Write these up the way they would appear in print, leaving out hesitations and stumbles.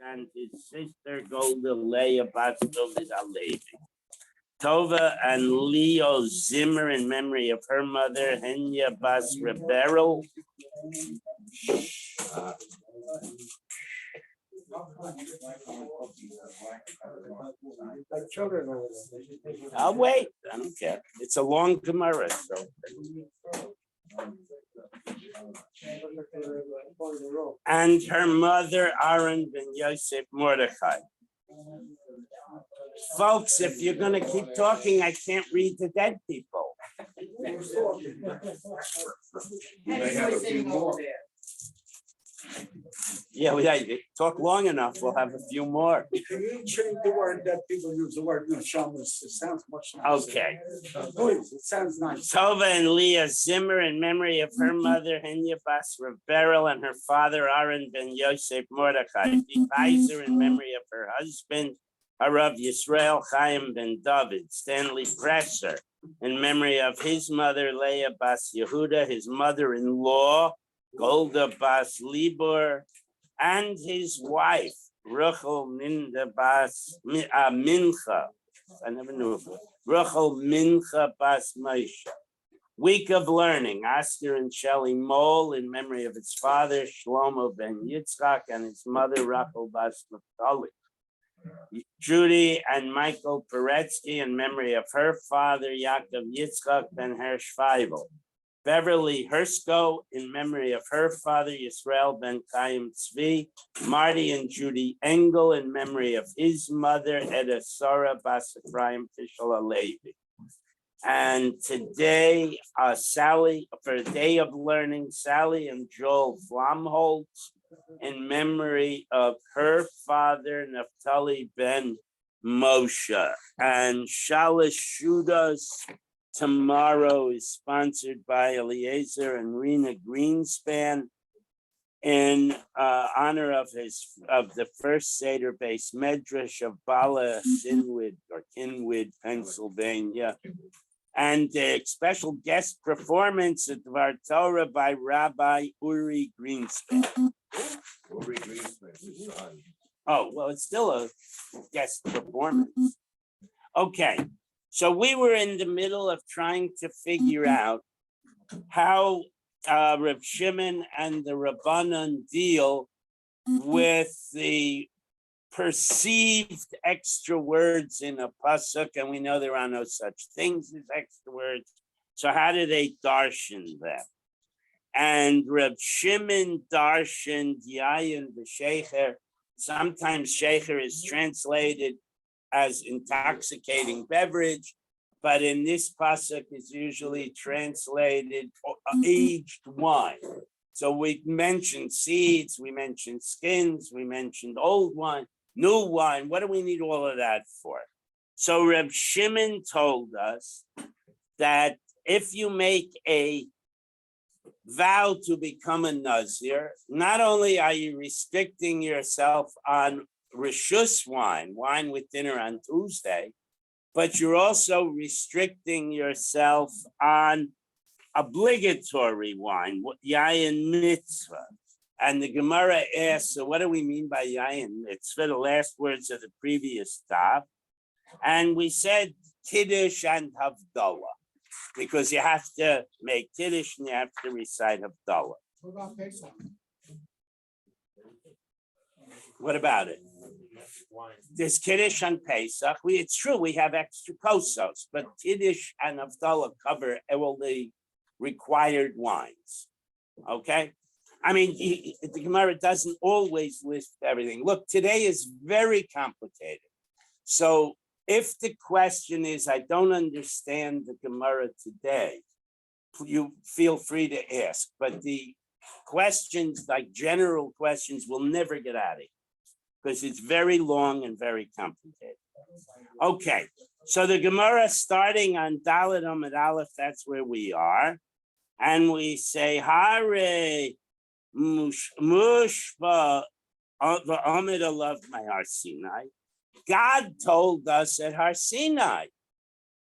and his sister Golda Leah Bas David Alevi. Tova and Leo Zimmer in memory of her mother, Henya Bas Reberel. I'll wait. I don't care. It's a long Gemara. So. And her mother, Aaron ben Yosef Mordechai. Folks, if you're going to keep talking, I can't read the dead people. Yeah, we talk long enough, we'll have a few more. Can you change the word that people use, the word shamus? It sounds much nicer. Okay. Please, it sounds nice. Tova and Leah Zimmer in memory of her mother, Henya Bas Reberel, and her father, Aaron ben Yosef Mordechai. Beiser in memory of her husband, Harav Yisrael Chaim ben David. Stanley Presser in memory of his mother, Leah Bas Yehuda, his mother-in-law, Golda Bas Libor, and his wife, Rachel Mincha Bas Mincha. I never knew of her. Rachel Mincha Bas Moshe. Week of Learning, Oscar and Shelley Mole in memory of his father, Shlomo ben Yitzchak, and his mother, Rachel Bas Naftali. Judy and Michael Peretsky in memory of her father, Yaakov Yitzchak ben Hersh Feivel. Beverly Hersko in memory of her father, Yisrael ben Chaim Tzvi. Marty and Judy Engel in memory of his mother, Eda Sora Bas Ephraim Fishel Alevi. And today, Sally, for a day of learning, Sally and Joel Flomholtz in memory of her father, Naftali ben Moshe. And Shalish Shudas tomorrow is sponsored by Eliezer and Rena Greenspan in honor of the first Seder base Medrash of Bala Kinwood, Pennsylvania. And a special guest performance at Dvar Torah by Rabbi Uri Greenspan. Uri Greenspan. Oh, well, it's still a guest performance. Okay. So we were in the middle of trying to figure out how Reb Shimon and the Rabbanan deal with the perceived extra words in a pasuk, and we know there are no such things as extra words. So how do they darshan them? And Reb Shimon darshaned Yayin v'Shecher. Sometimes Shecher is translated as intoxicating beverage, but in this pasuk is usually translated aged wine. So we mentioned seeds, we mentioned skins, we mentioned old wine, new wine. What do we need all of that for? So Reb Shimon told us that if you make a vow to become a Nazir, not only are you restricting yourself on Rishus wine with dinner on Tuesday, but you're also restricting yourself on obligatory wine, Yayin Mitzvah. And the Gemara asks, so what do we mean by Yayin Mitzvah? The last words of the previous stop. And we said Kiddush and Havdalah, because you have to make Kiddush and you have to recite Havdalah. What about Pesach? What about it? There's Kiddush and Pesach. It's true, we have extra kosos, but Kiddush and Havdalah cover all the required wines. Okay? I mean, the Gemara doesn't always list everything. Look, today is very complicated. So if the question is, I don't understand the Gemara today, you feel free to ask. But the questions, like general questions, will never get out of it because it's very long and very complicated. Okay, so the Gemara starting on Dalet Amud Aleph, that's where we are. And we say, Hare Mushba Amid Alav my Har Sinai. God told us at Har Sinai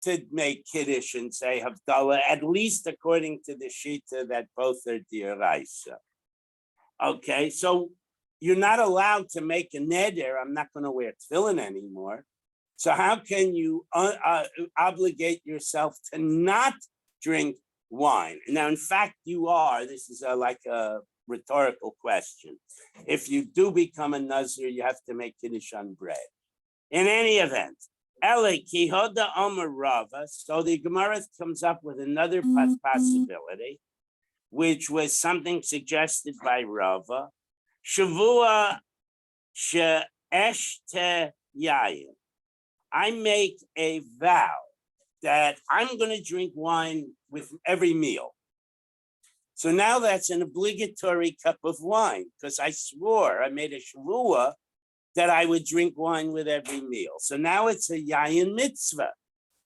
to make Kiddush and say Havdalah, at least according to the Shita that both are D'Oraisa. Okay, so you're not allowed to make a neder. I'm not going to wear tefillin anymore. So how can you obligate yourself to not drink wine? Now, in fact, you are. This is like a rhetorical question. If you do become a Nazir, you have to make Kiddush on bread. In any event, Ele Kihoda Omer Rava. So the Gemara comes up with another possibility, which was something suggested by Rava. Shavua she'eshte yayin. I make a vow that I'm going to drink wine with every meal. So now that's an obligatory cup of wine because I swore, I made a shavua that I would drink wine with every meal. So now it's a yayin mitzvah.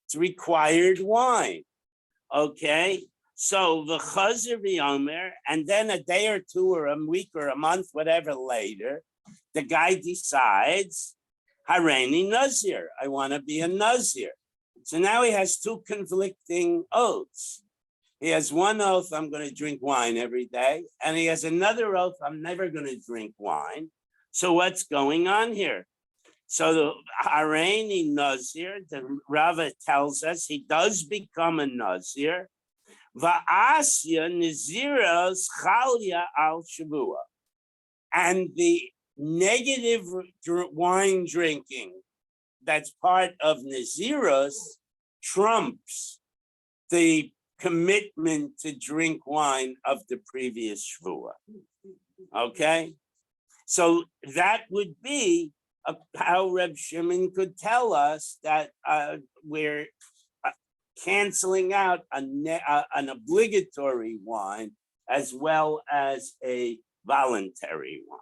It's required wine. Okay. So the chazer v'yomer, and then a day or two or a week or a month, whatever later, the guy decides, Hareini Nazir, I want to be a Nazir. So now he has two conflicting oaths. He has one oath, I'm going to drink wine every day, and he has another oath, I'm never going to drink wine. So what's going on here? So the Hareini Nazir, the Rava tells us he does become a Nazir. Va'asya Naziras Chalya al Shavua. And the negative wine drinking that's part of Naziros trumps the commitment to drink wine of the previous Shvua. Okay? So that would be how Reb Shimon could tell us that we're canceling out an obligatory wine as well as a voluntary wine.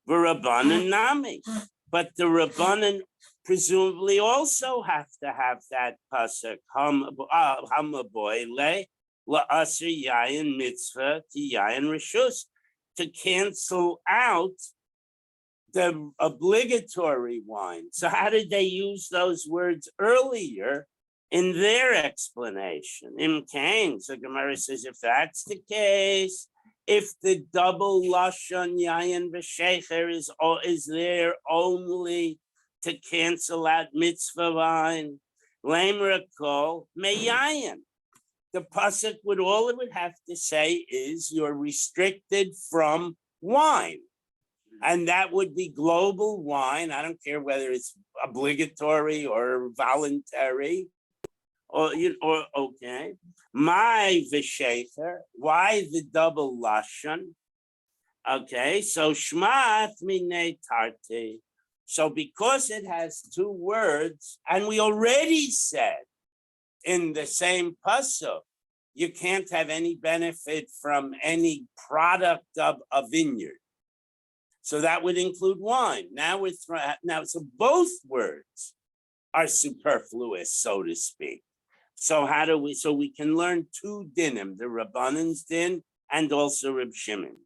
V'Rabbanan nami, but the Rabbanan presumably also have to have that pasuk hamaboyle la'aser yayin mitzvah ki yayin rishus to cancel out the obligatory wine. So how did they use those words earlier in their explanation? Im Kain, so Gemara says, if that's the case, if the double lashon yayin v'shecher is there only to cancel out mitzvah wine, lamer kol meyayin. The pasuk would all it would have to say is you're restricted from wine. And that would be global wine. I don't care whether it's obligatory or voluntary, or okay. My v'shecher, why the double lashon? Okay, so shmat minei tarti. So because it has two words, and we already said in the same pasuk, you can't have any benefit from any product of a vineyard. So that would include wine. Now so both words are superfluous, so to speak. So so we can learn two dinim, the Rabbanan's din and also Reb Shimon.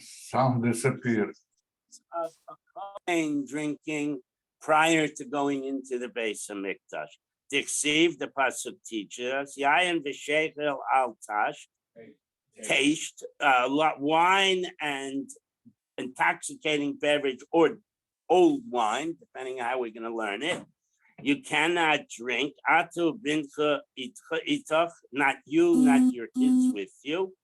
Sound disappeared. A Kohen drinking prior to going into the Beis Hamikdash. Dixiv, the pasuk teaches us, Yayin v'shechel al tash, taste, wine and intoxicating beverage or old wine, depending on how we're going to learn it. You cannot drink. Atu bincha itach, not you, not your kids with you.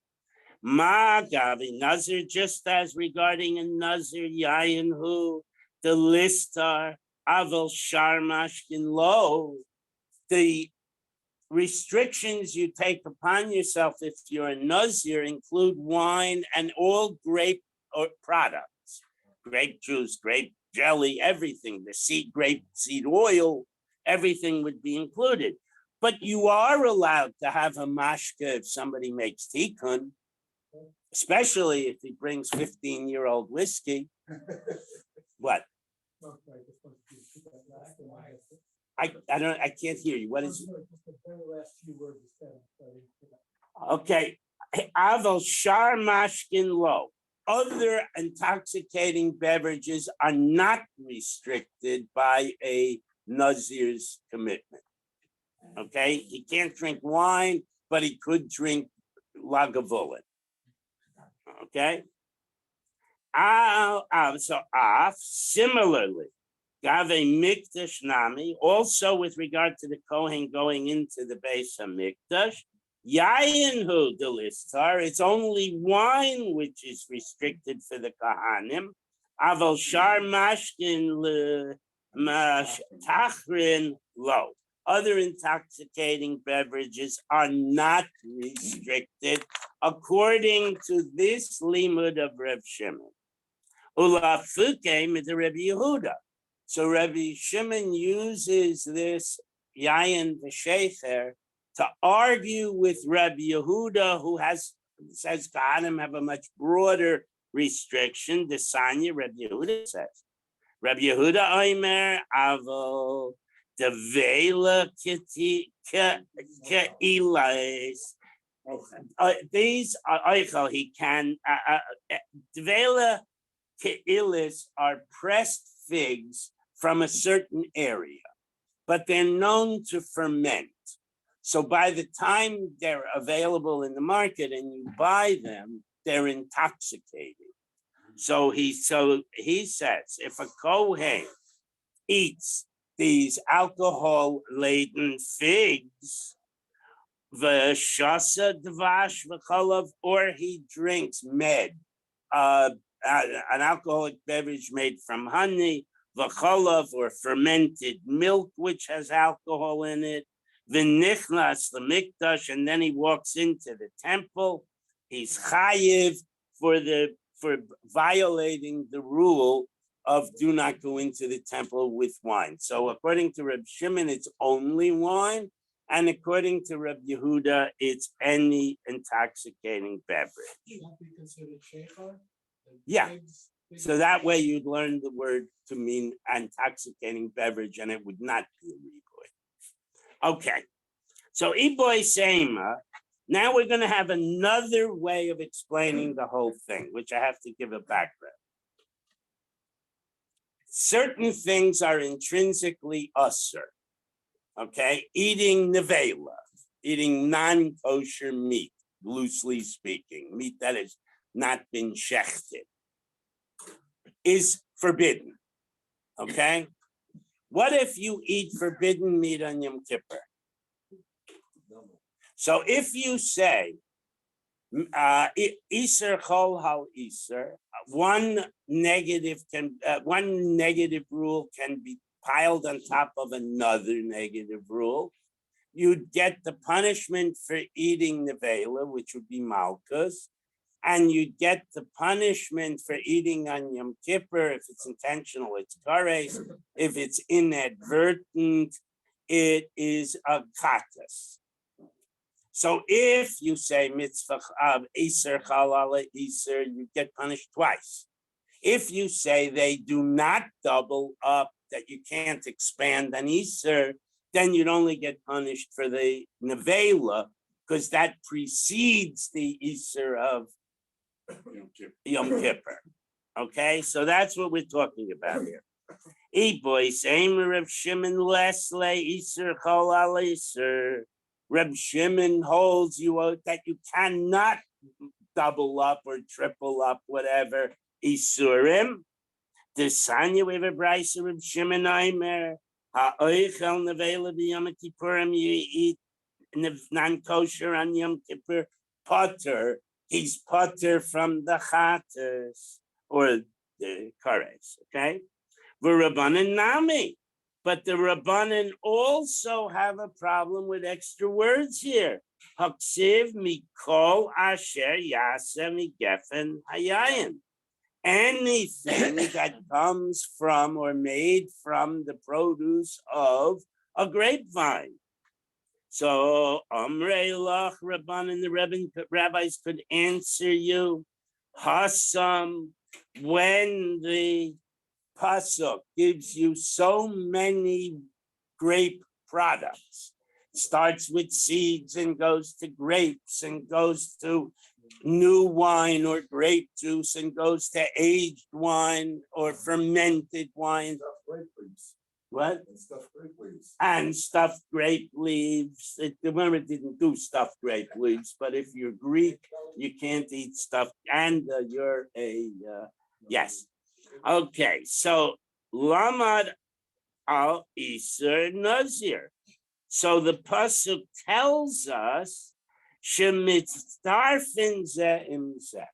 Ma gavi nazir, just as regarding a nazir yayin hu, the listar aval sharmashkin lo, the restrictions you take upon yourself if you're a nazir include wine and all grape or products, grape juice, grape jelly, everything, the grape seed oil, everything would be included. But you are allowed to have a mashka if somebody makes tikkun, especially if he brings 15-year-old whiskey. What? I can't hear you. What is it? Okay. Aval shar mashkin lo. Other intoxicating beverages are not restricted by a Nazir's commitment. Okay, he can't drink wine, but he could drink Lagavulin. Okay. Similarly, Gave Mikdash Nami, also with regard to the Kohen going into the base of Mikdash, Yayin hu delistar, it's only wine which is restricted for the Kahanim. Aval shar mashkin tachrin lo. Other intoxicating beverages are not restricted according to this limud of Reb Shimon. Ulafuke mit Rabbi Yehuda. So Rabbi Shimon uses this Yayin v'Shecher to argue with Rabbi Yehuda, who says Kahanim have a much broader restriction. The Sanya Rabbi Yehuda says. Rabbi Yehuda Omer Avo Devela Ke'ilas. These are Eichel. He can Devela Ke'ilas are pressed figs from a certain area, but they're known to ferment. So by the time they're available in the market and you buy them, they're intoxicating. So he says, if a Kohen eats these alcohol-laden figs, v'shasa dvash v'chalav, or he drinks med, an alcoholic beverage made from honey, v'chalav, or fermented milk, which has alcohol in it, v'nichnas the mikdash, and then he walks into the temple, he's chayiv for violating the rule of do not go into the temple with wine. So according to Reb Shimon, it's only wine, and according to Reb Yehuda, it's any intoxicating beverage. Yeah. So that way you'd learn the word to mean intoxicating beverage, and it would not be a riboy. Okay. So iboy seima. Now we're going to have another way of explaining the whole thing, which I have to give a background. Certain things are intrinsically usser. Okay, eating nevela, eating non-kosher meat, loosely speaking, meat that has not been shechted, is forbidden. Okay, what if you eat forbidden meat on Yom Kippur? So if you say, Iser chol hal Iser, one negative rule can be piled on top of another negative rule. You'd get the punishment for eating nevela, which would be malchus, and you'd get the punishment for eating on Yom Kippur. If it's intentional, it's kares. If it's inadvertent, it is a katas. So if you say mitzvah of Iser chalala Iser, you get punished twice. If you say they do not double up, that you can't expand an Iser, then you'd only get punished for the nevela, because that precedes the Iser of Yom Kippur. Okay, so that's what we're talking about here. Boy, same Reb Shimon Lesle Iser chalala Iser. Reb Shimon holds you out that you cannot double up or triple up whatever Isurim. The Sanya we have a brayso Reb Shimon Aimer ha'oichel nevela b'Yom Kippurim, you eat non-kosher on Yom Kippur, potter. He's potter from the chatas or the kares. Okay, v'Rabbanan nami. But the Rabbanan also have a problem with extra words here. Haksiv mikol asher yaseh migefen hayayin. Anything that comes from or made from the produce of a grapevine. So Amrei Lach Rabbanan, the rabbis could answer you, Hasam, when the pasuk gives you so many grape products. Starts with seeds and goes to grapes and goes to new wine or grape juice and goes to aged wine or fermented wine. What? And stuffed grape leaves. Remember, it didn't do stuffed grape leaves, but if you're Greek, you can't eat stuffed. And you're a, yes. Okay, so Lamad al Isser Nazir. So the pasuk tells us shemitzdarfin ze im ze.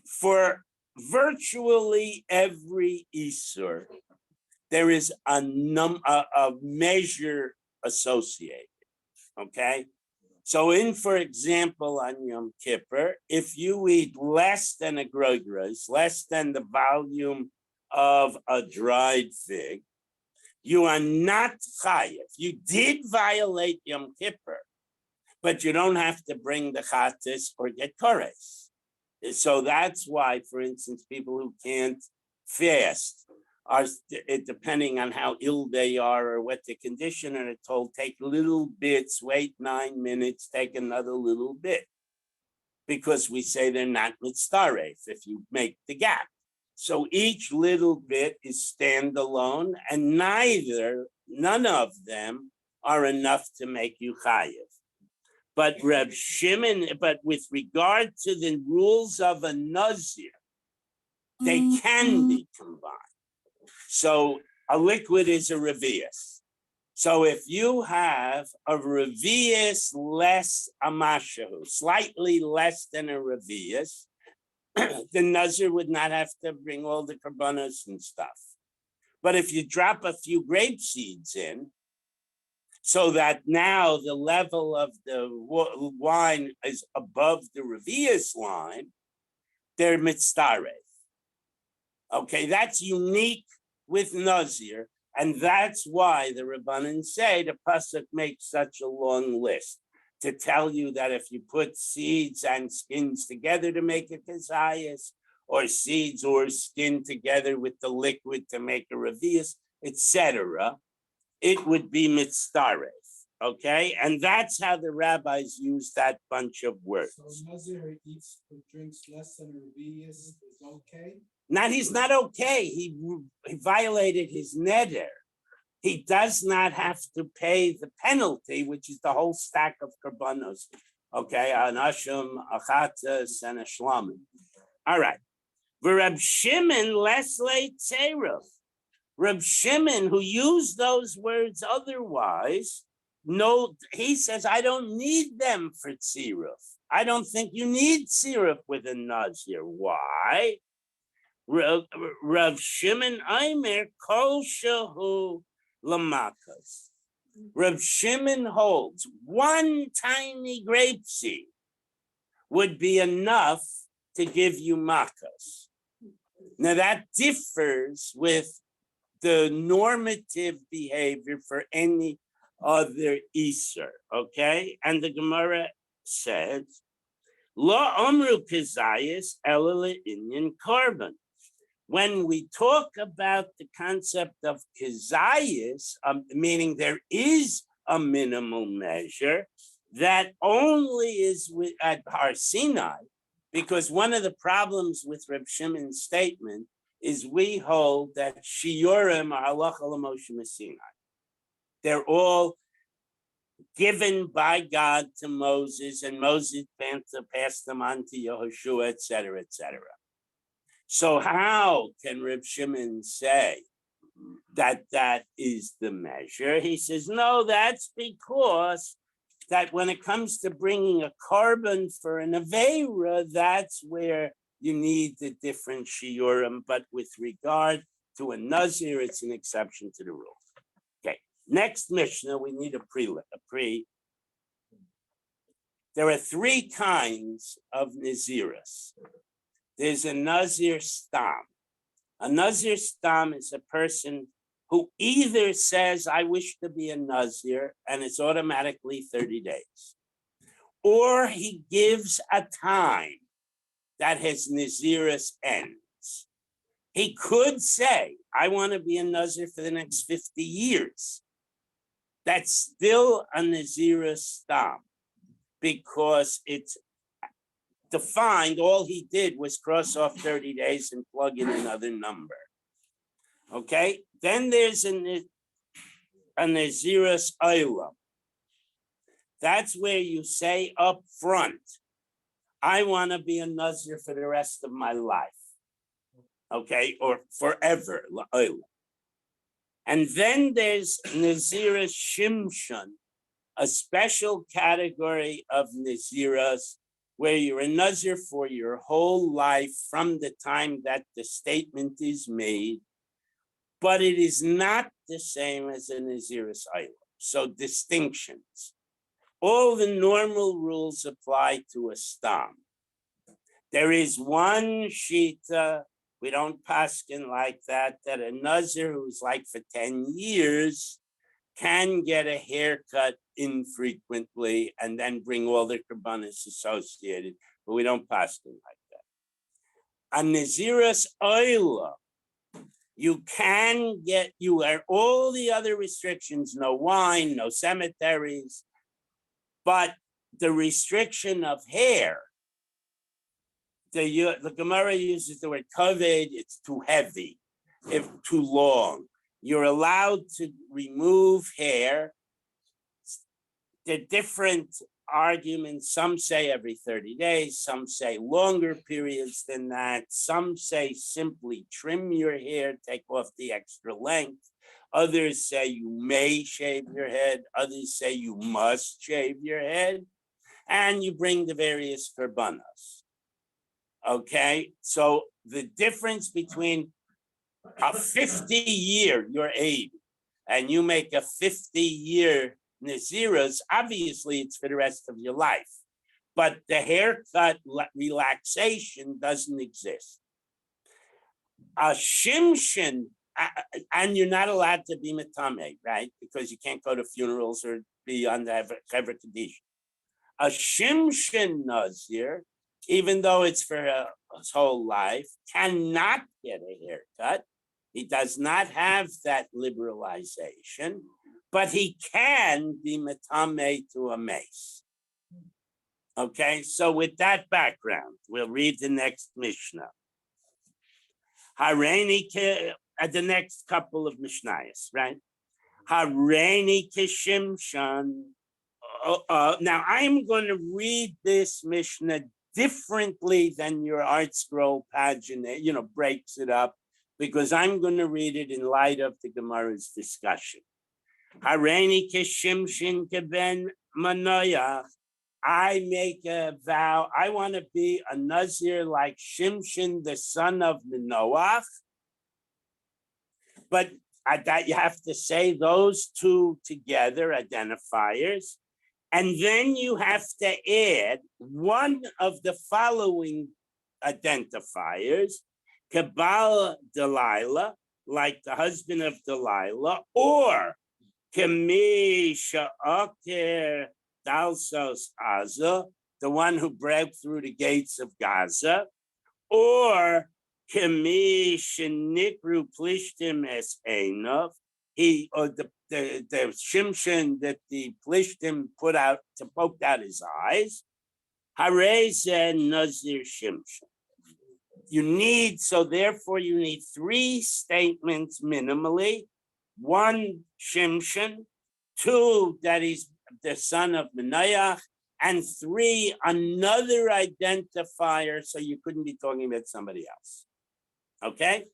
For virtually every Isur, there is a measure associated. Okay, so for example, on Yom Kippur, if you eat less than a grogros, less than the volume of a dried fig, you are not chayiv. You did violate Yom Kippur, but you don't have to bring the chatas or get kores. So that's why, for instance, people who can't fast are, depending on how ill they are or what the condition, are told, take little bits, wait 9 minutes, take another little bit. Because we say they're not mitzdaref if you make the gap. So each little bit is standalone, and none of them are enough to make you chayiv. But Reb Shimon, but with regard to the rules of a nazir, they can be combined. So a liquid is a revius. So if you have a revius less a mashahu, slightly less than a revius, the nazir would not have to bring all the karbanos and stuff. But if you drop a few grape seeds in, so that now the level of the wine is above the revius line, they're mitzdaref. Okay, that's unique with nazir, and that's why the Rabbanan say the pasuk makes such a long list to tell you that if you put seeds and skins together to make a kazayas, or seeds or skin together with the liquid to make a revius, etc., it would be mitzdaref. Okay, and that's how the rabbis use that bunch of words. So Nazir eats or drinks less than a revius is okay? He's not okay. He violated his neder. He does not have to pay the penalty, which is the whole stack of karbanos. Okay, an ashum, a chatas, and a shlamim. All right. Reb Shimon less late tzeruf. Reb Shimon, who used those words otherwise, he says, I don't need them for tziruf. I don't think you need tziruf with a nazir. Why? Rav Shimon Aimer kol shehu lamakas. Rav Shimon holds one tiny grape seed would be enough to give you makas. Now that differs with the normative behavior for any other Easter, okay? And the Gemara says, Lo amru kizayis elele inyan carbon. When we talk about the concept of kizayis, meaning there is a minimal measure, that only is at Har Sinai, because one of the problems with Reb Shimon's statement is we hold that shiurim are halacha l'Moshe Sinai. They're all given by God to Moses, and Moses passed them on to Yehoshua, etc., etc. So how can Reb Shimon say that that is the measure? He says, no, that's because that when it comes to bringing a carbon for an Aveira, that's where you need the different shiurim, but with regard to a Nazir, it's an exception to the rule. Okay, next Mishnah, we need a pre. There are three kinds of Naziris. There's a Nazir Stam. A Nazir Stam is a person who either says, I wish to be a Nazir, and it's automatically 30 days, or he gives a time that his Naziris ends. He could say, I want to be a Nazir for the next 50 years. That's still a Nazirah stam because it's defined. All he did was cross off 30 days and plug in another number. Okay, then there's a Nazirus Olam. That's where you say up front, I want to be a Nazir for the rest of my life. Okay, or forever. And then there's Nazirus Shimshon, a special category of Naziras where you're a Nazir for your whole life from the time that the statement is made, but it is not the same as a Nazirus Olam. So distinctions. All the normal rules apply to a stam. There is one shita, we don't paskin like that a Nazir who's like for 10 years can get a haircut infrequently and then bring all the karbanis associated, but we don't paskin like that. A Nazirus Oila, you can get, you are all the other restrictions, no wine, no cemeteries, but the restriction of hair, the Gemara uses the word kaved, it's too heavy, if too long. You're allowed to remove hair. The different arguments, some say every 30 days, some say longer periods than that, some say simply trim your hair, take off the extra length. Others say you may shave your head, others say you must shave your head, and you bring the various karbanos. Okay, so the difference between a 50-year, you're 80, and you make a 50-year Naziras, obviously it's for the rest of your life. But the haircut relaxation doesn't exist. A Shimshin, and you're not allowed to be Matame, right? Because you can't go to funerals or be on the Hever Kaddish. A Shimshin Nazir, even though it's for his whole life, cannot get a haircut. He does not have that liberalization, but he can be Matame to a mace. Okay, so with that background, we'll read the next Mishnah. Hareini, the next couple of Mishnayos, right? Hareini Kishimshan. Now, I'm going to read this Mishnah differently than your art scroll pagina, breaks it up, because I'm going to read it in light of the Gemara's discussion. Hareini Kishimshin Keben Manoyach. I make a vow, I want to be a Nazir like Shimshin, the son of Manoach. But you have to say those two together, identifiers. And then you have to add one of the following identifiers, Kabbalah Delilah, like the husband of Delilah, or Kemi Sha'akir Dalsos Aza, the one who broke through the gates of Gaza, or Kemi Shenikru Plishtim Es Einov, or the Shimshin that the Plishtim poked out his eyes. Harez and Nazir Shimshin. Therefore you need three statements minimally. One, Shimshin. Two, that he's the son of Menayach. And three, another identifier, so you couldn't be talking about somebody else. Okay?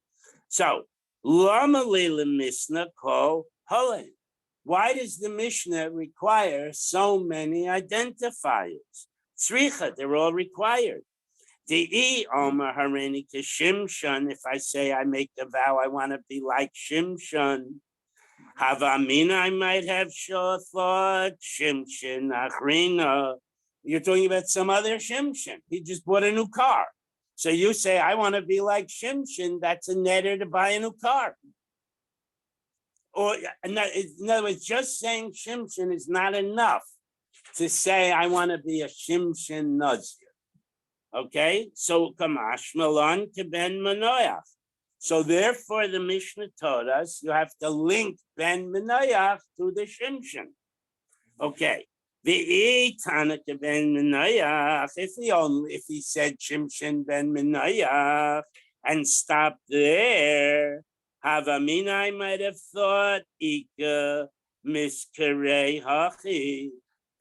So, Lama Leila Mishnah call Holen. Why does the Mishnah require so many identifiers? Tzricha, they're all required. Di'i Omer Hareini Kishimshon, if I say I make the vow, I want to be like Shimshon. Havamina, I might have sure thought Shimshin Achrina. You're talking about some other Shimshin. He just bought a new car. So you say, I want to be like Shimshin, that's a netter to buy a new car. Or in other words, just saying Shimshin is not enough to say, I want to be a Shimshin Nazir. Okay, so Kamash Malan Keben Manoyach. So therefore, the Mishnah taught us you have to link Ben Menayach to the Shimshon. Okay. The Tanaka Ben Menayach, if he said Shimshon Ben Menayach and stopped there, Havamina might have thought Ika Miskarei Hachi.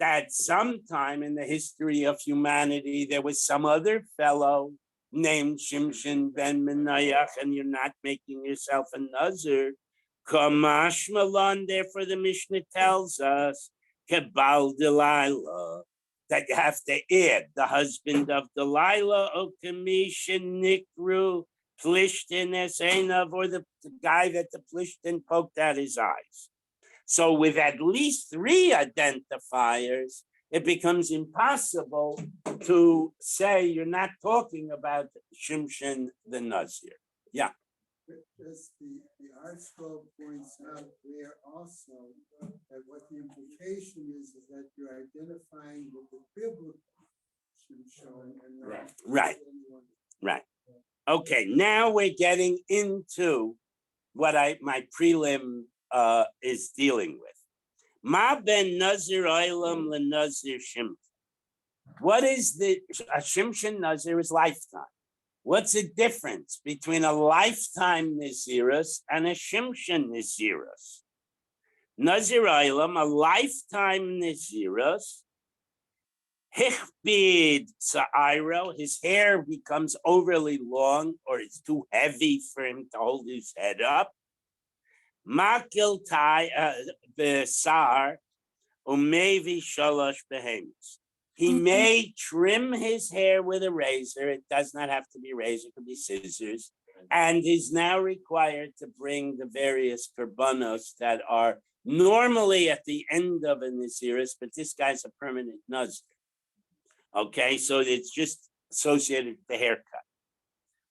That sometime in the history of humanity there was some other fellow named Shimshon Ben Menayach, and you're not making yourself a Nazir. Kamash Malon, therefore the Mishnah tells us, Kebal Delilah, that you have to add the husband of Delilah, Okamishin Nikru, Plishtin Esainav, or the guy that the Plishtin poked out his eyes. So with at least 3 identifiers, it becomes impossible to say you're not talking about Shimshon the Nazir. Yeah. As the article points out there also, that what the implication is that you're identifying with the biblical Shimshon and not Right. anyone. Right. Okay, now we're getting into what my prelim is dealing with. Ma ben Nazir Olam le Nazir Shimshon. What is a Shimshon Nazir is lifetime. What's the difference between a lifetime Nazirus and a Shimshon Nazirus? Nazir Olam, a lifetime Nazirus, Hichbid Sa'iro, his hair becomes overly long or it's too heavy for him to hold his head up. Makil Tai Besar Umevi Shalosh Behemoths. He may trim his hair with a razor. It does not have to be a razor, it could be scissors. And is now required to bring the various korbanos that are normally at the end of a Naziris, but this guy's a permanent Nazir. Okay, so it's just associated with the haircut.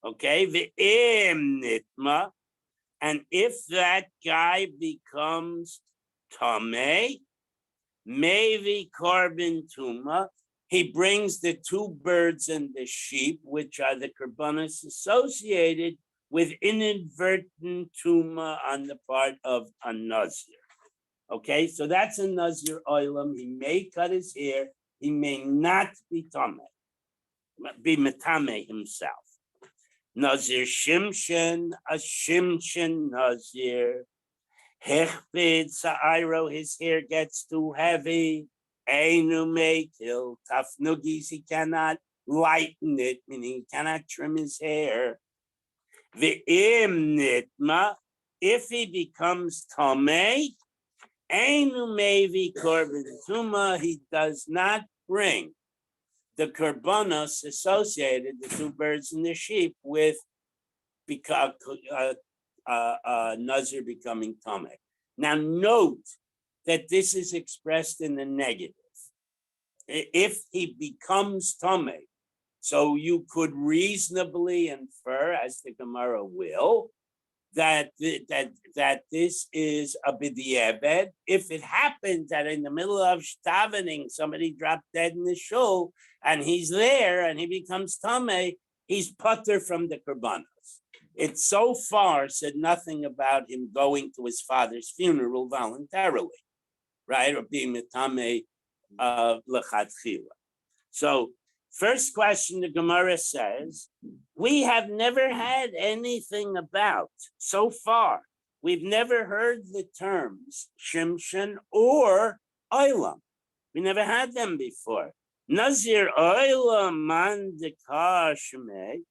Okay, the nitma, and if that guy becomes tameh, maybe carbon tuma, he brings the 2 birds and the sheep, which are the korbanos associated with inadvertent tuma on the part of a nazir. Okay, so that's a nazir oilam. He may cut his hair. He may not be tameh, be metame himself. Nazir Shimshon, a Shimshon Nazir. Hechbid Sa'iro, his hair gets too heavy. Einu Mekil, Tafnugis, he cannot lighten it, meaning he cannot trim his hair. Ve'im Nitma, if he becomes Tameh, Einu Mevi Korban Tuma, he does not bring the korbanos associated, the 2 birds and the sheep, with Nazir becoming Tameh. Now note that this is expressed in the negative. If he becomes Tameh, so you could reasonably infer, as the Gemara will, that this is a b'di'eved. If it happens that in the middle of davening somebody dropped dead in the shul and he's there and he becomes tameh, he's putter from the korbanos. It so far said nothing about him going to his father's funeral voluntarily, right, or being a tameh lechatchila. So first question, the Gemara says, we have never had anything about, so far, we've never heard the terms Shimshon or Oilam. We never had them before. Nazir Oilam Mandika Shemei.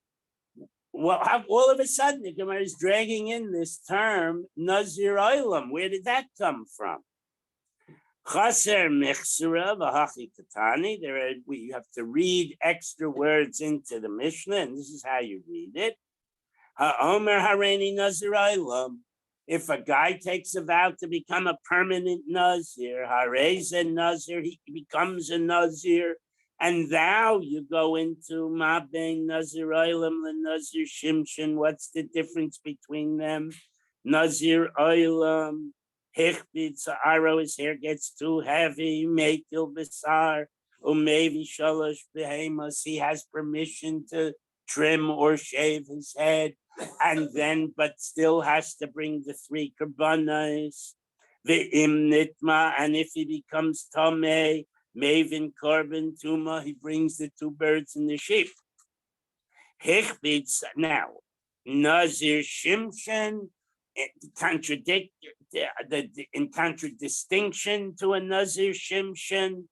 Well, all of a sudden, the Gemara is dragging in this term, Nazir Oilam. Where did that come from? Chaser Mechsura V'Hachi Katani. You have to read extra words into the Mishnah, and this is how you read it. Ha'omer Hareini Nazir Olam. If a guy takes a vow to become a permanent Nazir, Hareza Nazir, he becomes a Nazir, and thou you go into Ma Ben Nazir Olam and Nazir Shimshon. What's the difference between them? Nazir Olam. Hichbid Sa'aro, his hair gets too heavy, Mekil Besar, Umevi Shalosh Behemoths, he has permission to trim or shave his head. and then, but still has to bring the 3 korbanos, the im nitma, and if he becomes tameh, mavin korban tuma, he brings the 2 birds and the sheep. Hichbitz, now, Nazir Shimshon, in contradistinction to a Nazir Shimshon,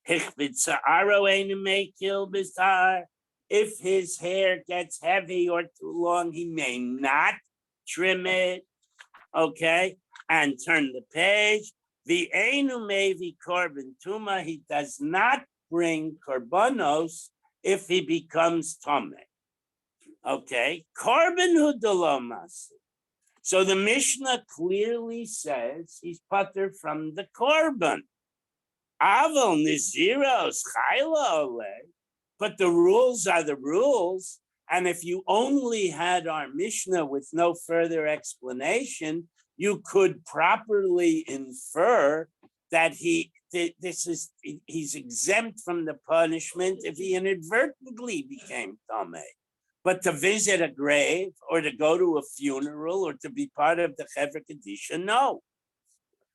Hichbitz Aro ein mekil bizar. If his hair gets heavy or too long, he may not trim it. Okay, and turn the page. The Einu Mevi Korban Tuma, he does not bring korbanos if he becomes Tomei. Okay, Korban Hudalomas. So the Mishnah clearly says he's putter from the Korban. Aval Niziros Chayla Ole. But the rules are the rules. And if you only had our Mishnah with no further explanation, you could properly infer that he's exempt from the punishment if he inadvertently became Tameh. But to visit a grave or to go to a funeral or to be part of the Chevra Kedisha, no.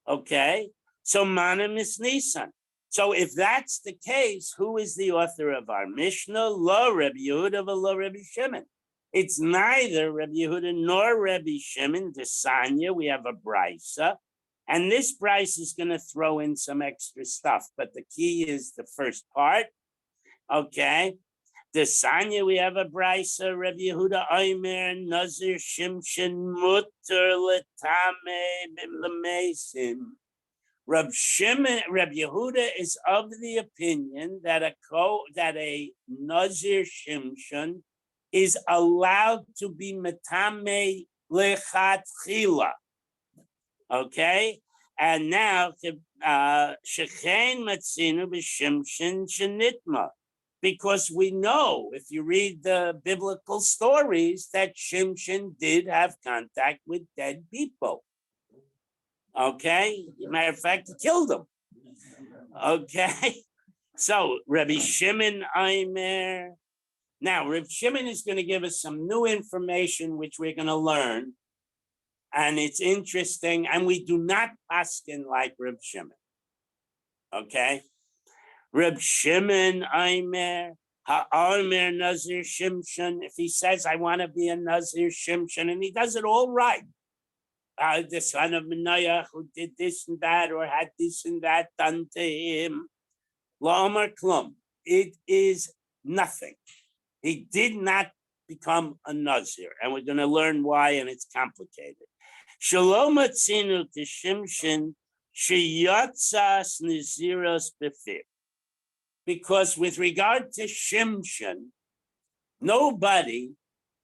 Okay, so Manim is Nisan. So if that's the case, who is the author of our Mishnah? Lo Rabbi Yehuda, lo Rabbi Shimon. It's neither Rabbi Yehuda nor Rabbi Shimon. The Sanya, we have a brisa, and this brisa is going to throw in some extra stuff. But the key is the first part. Okay, the Sanya, we have a brisa. Rabbi Yehuda Omer Nazir Shimshon Mutter Letame Bimlamesim. Rabbi Yehuda is of the opinion that a Nazir Shimshon is allowed to be metame lechatchila. Okay, and now shechein matzinu b'shimshon shenitma, because we know if you read the biblical stories that Shimshon did have contact with dead people. Okay, matter of fact, he killed him. Okay, so Rabbi Shimon Aimer. Now, Rabbi Shimon is going to give us some new information, which we're going to learn, and it's interesting. And we do not paskin like Rabbi Shimon. Okay, Rabbi Shimon Aimer Ha'armer Nazir Shimshon. If he says, "I want to be a Nazir Shimshon," and he does it all right. The son of Menayah who did this and that or had this and that done to him. La'amar klum. It is nothing. He did not become a Nazir, and we're going to learn why, and it's complicated. Shalom atzinu t'shimshin sheyatzas niziros b'fir. Because with regard to Shimshon, nobody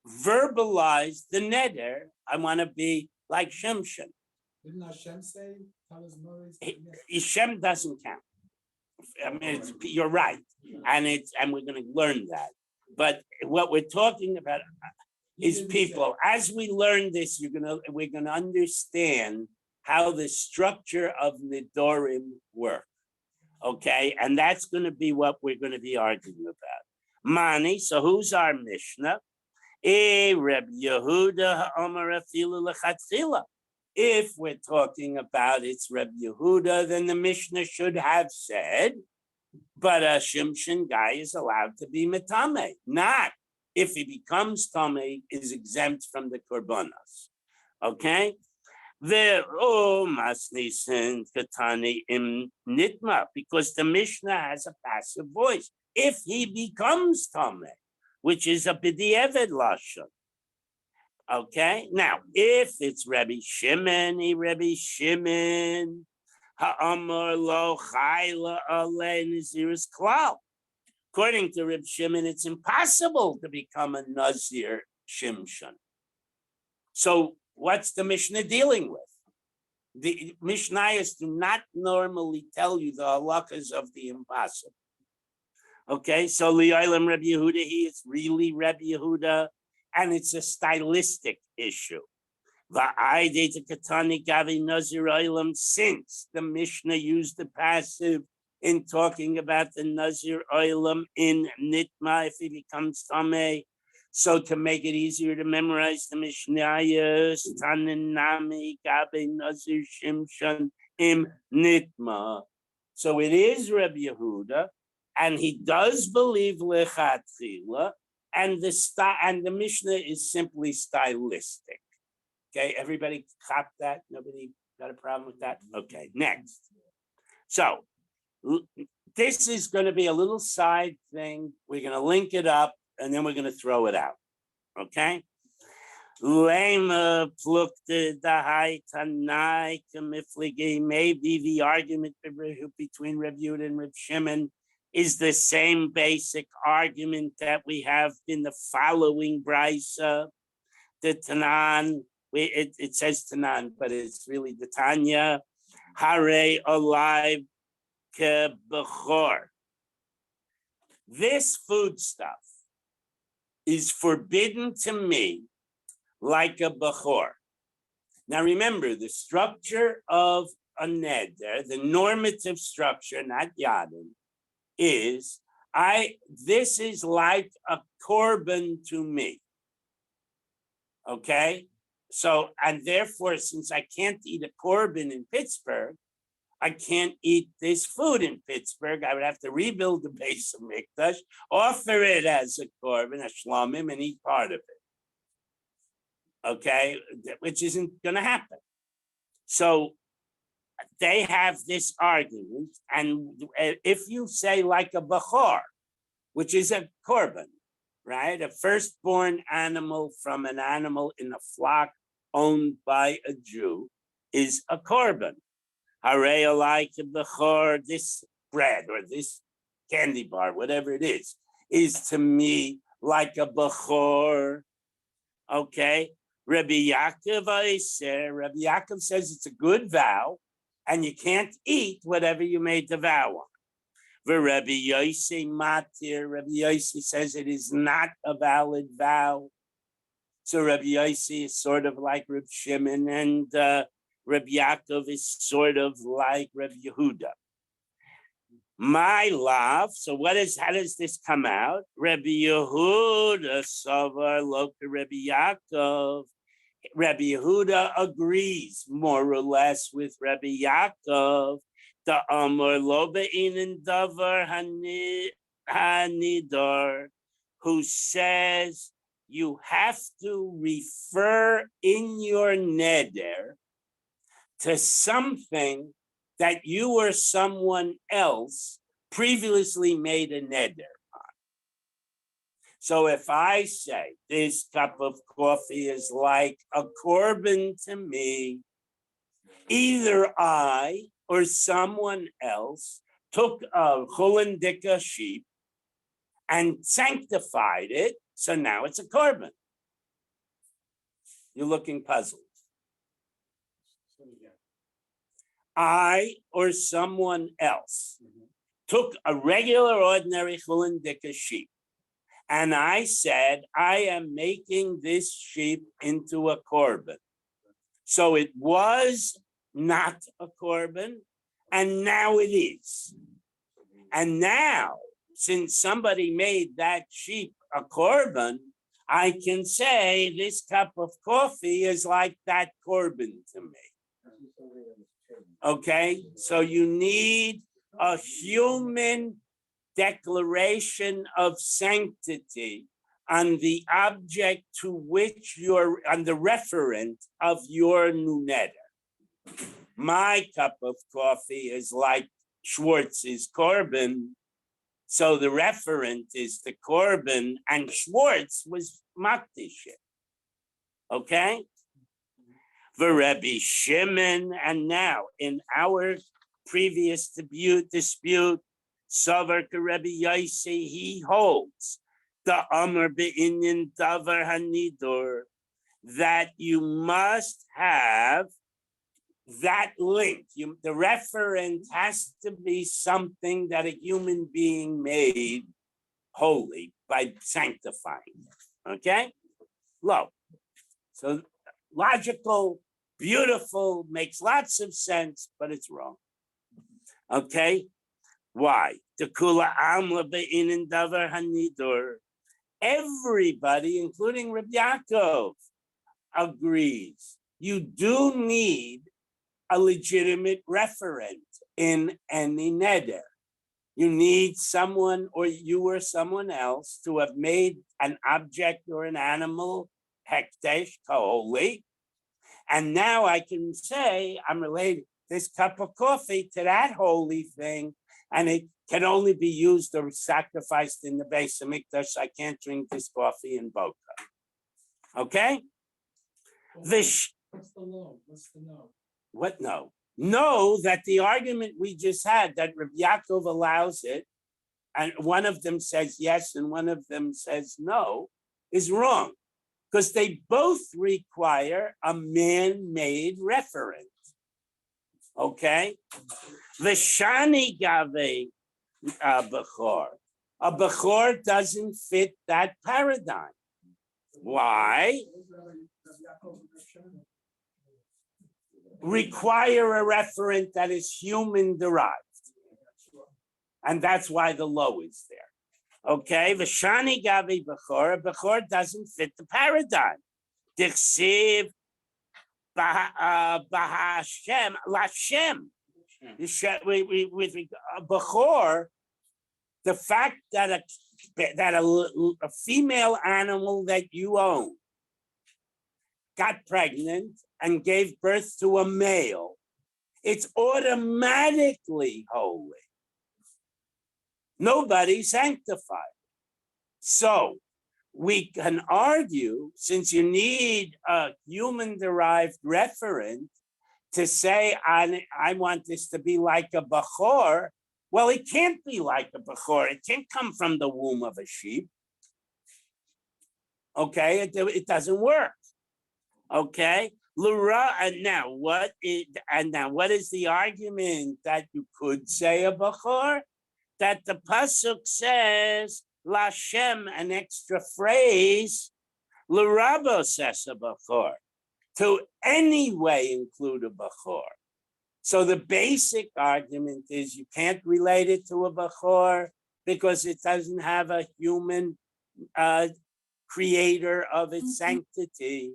verbalized the neder, I want to be like Shimshon. Didn't Hashem say, tell his mother? Hashem doesn't count. I mean, you're right. And we're going to learn that. But what we're talking about is people. As we learn this, we're going to understand how the structure of Nidorim work. Okay? And that's going to be what we're going to be arguing about. Mani, so who's our Mishnah? Reb Yehuda Ha'omer Afilu L'Chatchila. If we're talking about it's Reb Yehuda, then the Mishnah should have said, but a Shimshon guy is allowed to be Metame. Not if he becomes Tame, is exempt from the Korbanos. Okay? Masnisen Katani im Nitma, because the Mishnah has a passive voice. If he becomes Tame, which is a b'di'eved lashon. Okay, now if it's Rabbi Shimon, ha'amar lo chayla alei naziris klal. According to Rabbi Shimon, it's impossible to become a Nazir Shimshon. So what's the Mishnah dealing with? The Mishnayos do not normally tell you the halakas of the impossible. Okay, so Li'olam Rabbi Yehuda, he is really Rabbi Yehuda, and it's a stylistic issue. Since the Mishnah used the passive in talking about the Nazir Oilam in Nitma, if he becomes Tameh, So to make it easier to memorize the Mishnayos, Tanin Nami Gabe Nazir Shimshon Im Nitma. So it is Rabbi Yehuda, and he does believe lechatchila, and the Mishnah is simply stylistic. Okay, everybody cop that? Nobody got a problem with that? Okay, next. So this is going to be a little side thing. We're going to link it up, and then we're going to throw it out. Okay? Lema plukte dahai tanai kamiflige. Maybe the argument between Reb Yehuda and Reb Shimon is the same basic argument that we have in the following brisa. The Tanan, it says Tanan, but it's really the Tanya. Hare alive ke bechor. This foodstuff is forbidden to me like a bechor. Now remember, the structure of a neder, the normative structure, not yadin, is this is like a korban to me. Okay? So, and therefore, since I can't eat a korban in Pittsburgh, I can't eat this food in Pittsburgh. I would have to rebuild the base of Mikdash, offer it as a korban, a shlamim, and eat part of it. Okay? Which isn't going to happen. So they have this argument, and if you say like a bachor, which is a korban, right? A firstborn animal from an animal in a flock owned by a Jew is a korban. Hare like a bachor, this bread or this candy bar, whatever it is to me like a bachor. Okay? Rabbi Yaakov says it's a good vow, and you can't eat whatever you made the vow on. Rabbi Yossi matir. Rabbi Yossi says it is not a valid vow. So Rabbi Yossi is sort of like Rabbi Shimon, and Rabbi Yaakov is sort of like Rabbi Yehuda. My love. So how does this come out? Rabbi Yehuda savar lo Rabbi Yaakov. Rabbi Yehuda agrees more or less with Rabbi Yaakov. The Amar lo be'inin davar hanidar, who says you have to refer in your neder to something that you or someone else previously made a neder on. So if I say this cup of coffee is like a korban to me, either I or someone else took a chulendika sheep and sanctified it, so now it's a korban. You're looking puzzled. I or someone else took a regular, ordinary chulendika sheep, and I said, I am making this sheep into a korban. So it was not a korban, and now it is. And now, since somebody made that sheep a korban, I can say this cup of coffee is like that korban to me. Okay, so you need a human declaration of sanctity on the object to which on the referent of your new neder. My cup of coffee is like Schwartz's korban, so the referent is the korban, and Schwartz was makdish. Okay? Rabbi Shimon, and now in our previous dispute, Savar Rabbi Yossi, he holds the Amar be'inyan davar hanidur, that you must have that link. The referent has to be something that a human being made holy by sanctifying. Okay? Low. So logical, beautiful, makes lots of sense, but it's wrong. Okay? Why? The kula amla be'inin davar hanidur. everybody, including Reb Yaakov, agrees you do need a legitimate referent in any neder. You need someone, or you or someone else, to have made an object or an animal hekdesh, holy. And now I can say I'm related this cup of coffee to that holy thing, and it can only be used or sacrificed in the base of mikdash. I can't drink this coffee in Boca. Okay? What's the law? What's the no? What no? Know that the argument we just had, that Rabbi Yaakov allows it, and one of them says yes and one of them says no, is wrong. Because they both require a man-made referent. Okay? V'shani gave bechor. A bechor doesn't fit that paradigm. Why? Require a referent that is human derived. And that's why the low is there. Okay, V'shani gavi bechor. A bechor doesn't fit the paradigm. Dichsiv b'Hashem l'Hashem. With a bechor, the fact that a female animal that you own got pregnant and gave birth to a male, it's automatically holy. Nobody sanctified. So we can argue, since you need a human-derived referent to say, I want this to be like a bechor. Well, it can't be like a bechor. It can't come from the womb of a sheep. Okay, it doesn't work. Okay, Lura, and now what is the argument that you could say a bechor? That the pasuk says Lashem, an extra phrase, L'Rabo says a bechor, to anyway include a bechor. So the basic argument is you can't relate it to a bechor because it doesn't have a human creator of its sanctity.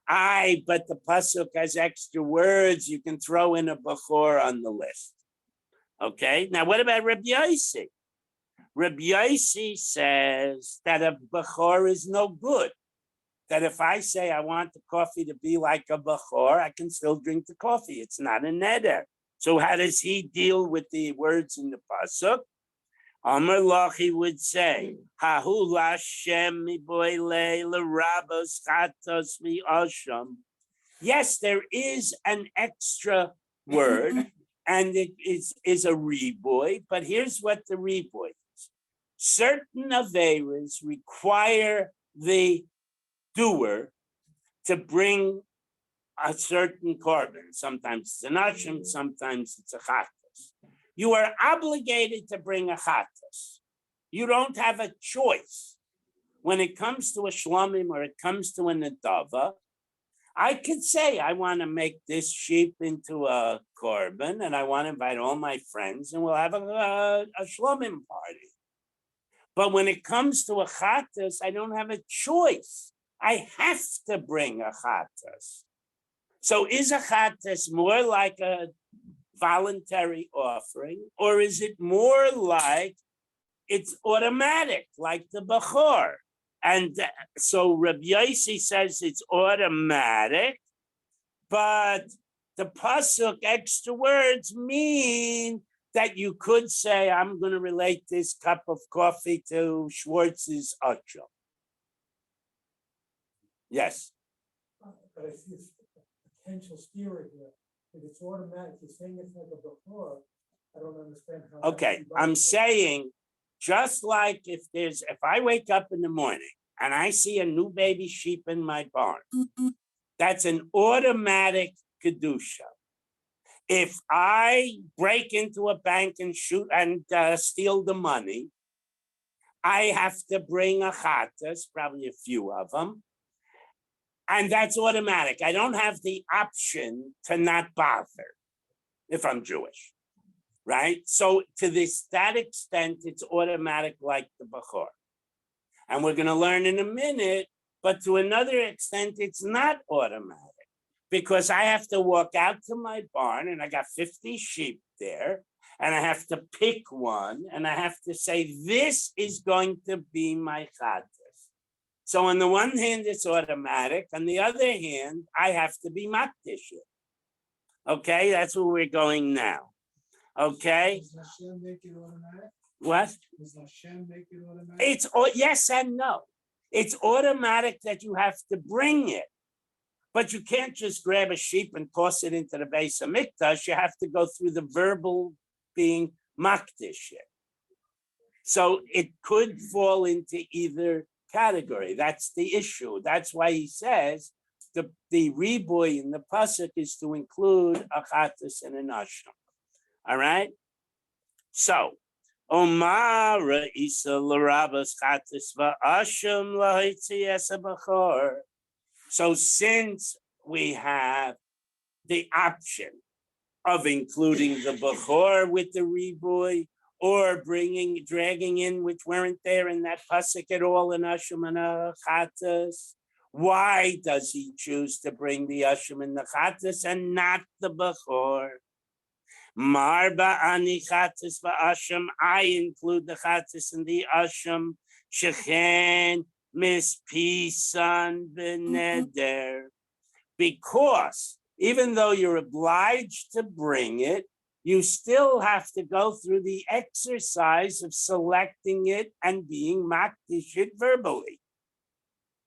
But the pasuk has extra words. You can throw in a bechor on the list. Okay, now what about Rabbi Yossi? Rabbi Yossi says that a bechor is no good. That if I say I want the coffee to be like a bechor, I can still drink the coffee. It's not a neder. So how does he deal with the words in the pasuk? Amar Lach, he would say, Hahu Lashem miboile l'rabos chatos mi'asham. Yes, there is an extra word, and it is a riboy, but here's what the riboy is. Certain aveiros require the doer to bring a certain korban. Sometimes it's an asham, sometimes it's a chatas. You are obligated to bring a chatas. You don't have a choice. When it comes to a shlomim or it comes to a nedava, I could say I want to make this sheep into a korban and I want to invite all my friends and we'll have a shlomim party. But when it comes to a chatas, I don't have a choice. I have to bring a chatas. So is a chatas more like a voluntary offering, or is it more like it's automatic, like the bechor? And so Rabbi Yossi says it's automatic, but the pasuk extra words mean that you could say, I'm going to relate this cup of coffee to Schwartz's achel. Yes. But I see a potential steer here. If it's automatic, you're saying it's like a before. I don't understand how. Okay, I'm saying just like if I wake up in the morning and I see a new baby sheep in my barn, that's an automatic kedusha. If I break into a bank and shoot and steal the money, I have to bring a chatas, probably a few of them. And that's automatic. I don't have the option to not bother if I'm Jewish, right? So to that extent, it's automatic like the bechor. And we're going to learn in a minute, but to another extent, it's not automatic because I have to walk out to my barn and I got 50 sheep there and I have to pick one and I have to say, this is going to be my chatas. So on the one hand, it's automatic. On the other hand, I have to be makdish it. Okay, that's where we're going now. Okay, Does Hashem make it automatic? what? Does Hashem make it automatic? It's yes and no. It's automatic that you have to bring it, but you can't just grab a sheep and toss it into the base of mikdash. You have to go through the verbal being makdish it. So it could fall into either category. That's the issue. That's why he says the riboy in the pasuk is to include a chatas and an asham. All right. So Omar Isa Larabas chatas va'asham lahitzias b'chor. So since we have the option of including the b'chor with the riboy, or dragging in, which weren't there in that pasuk at all in Asham and Chatas. Why does he choose to bring the Asham and the Chatas and not the Bechor? Marba ani Chatas va'asham. I include the Chatas and the Asham. Shechen mispisan v'neder. Because even though you're obliged to bring it, you still have to go through the exercise of selecting it and being makdish it verbally.